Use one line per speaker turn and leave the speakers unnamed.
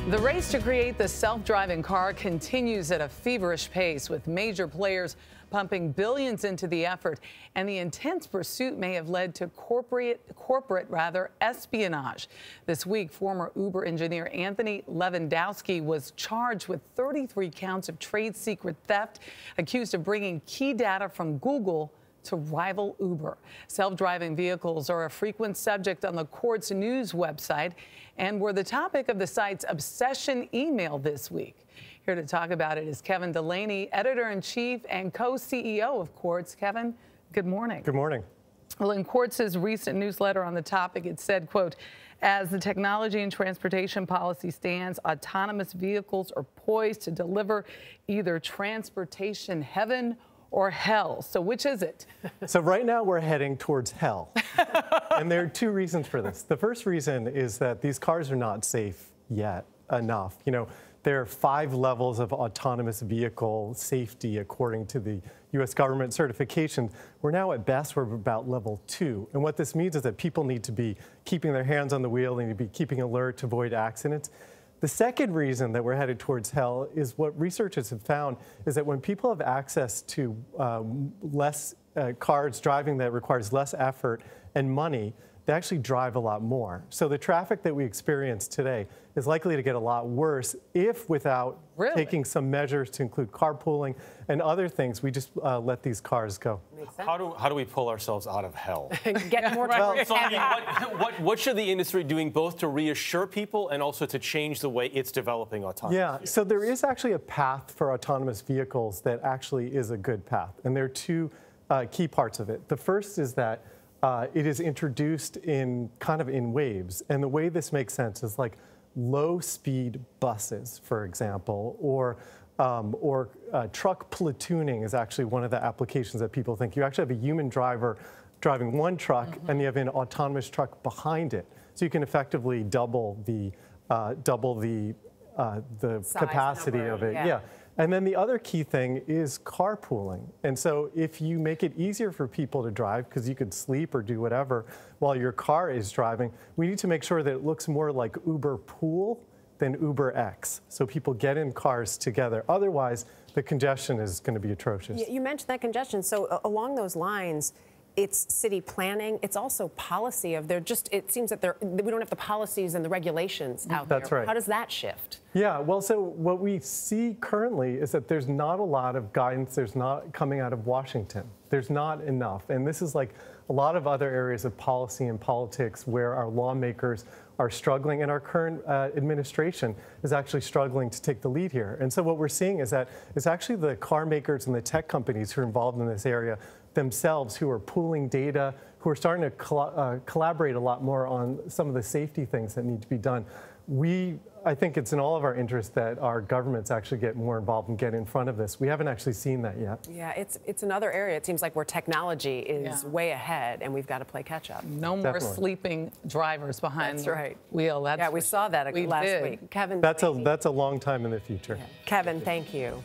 The race to create the self-driving car continues at a feverish pace, with major players pumping billions into the effort, and the intense pursuit may have led to corporate espionage. This week, former Uber engineer Anthony Levandowski was charged with 33 counts of trade secret theft, accused of bringing key data from Google to rival Uber. Self-driving vehicles are a frequent subject on the Quartz news website and were the topic of the site's obsession email this week. Here to talk about it is Kevin Delaney, editor-in-chief and co-CEO of Quartz. Kevin, good morning.
Good morning.
Well, in Quartz's recent newsletter on the topic, it said, quote, as the technology and transportation policy stands, autonomous vehicles are poised to deliver either transportation heaven or hell. So which is it?
So right now we're heading towards hell. And there are two reasons for this. The first reason is that these cars are not safe yet enough. You know, there are 5 levels of autonomous vehicle safety according to the U.S. government certification. We're now at best, we're about level 2. And what this means is that people need to be keeping their hands on the wheel, they need to be keeping alert to avoid accidents. The second reason that we're headed towards hell is what researchers have found is that when people have access to less cars driving that requires less effort and money, they actually drive a lot more. So the traffic that we experience today is likely to get a lot worse if, without taking some measures to include carpooling and other things, we just let these cars go.
How do we pull ourselves out of hell?
Get more
well, so, I mean, what should the industry doing both to reassure people and also to change the way it's developing autonomous vehicles?
So there is actually a path for autonomous vehicles that actually is a good path. And there are two key parts of it. The first is that it is introduced in kind of in waves. And the way this makes sense is like low-speed buses, for example, or truck platooning is actually one of the applications that people think. You actually have a human driver driving one truck, and you have an autonomous truck behind it. So you can effectively double the capacity of it. Yeah. And then the other key thing is carpooling. And so if you make it easier for people to drive, because you could sleep or do whatever while your car is driving, we need to make sure that it looks more like Uber Pool than Uber X. So people get in cars together. Otherwise, the congestion is going to be atrocious.
You mentioned that congestion. So along those lines, it's city planning. It's also policy of it seems that we don't have the policies and the regulations out there.
That's right.
How does that shift?
Yeah, well, so what we see currently is that there's not a lot of guidance. There's not coming out of Washington. There's not enough. And this is like a lot of other areas of policy and politics where our lawmakers are struggling, and our current administration is actually struggling to take the lead here. And so what we're seeing is that it's actually the car makers and the tech companies who are involved in this area themselves who are pooling data, who are starting to collaborate a lot more on some of the safety things that need to be done. I think it's in all of our interest that our governments actually get more involved and get in front of this. We haven't actually seen that yet.
Yeah, it's another area, it seems like, where technology is way ahead, and we've got to play catch up.
No more sleeping drivers behind the wheel.
We saw that last week. Kevin,
that's a long time in the future.
Yeah. Kevin, thank you.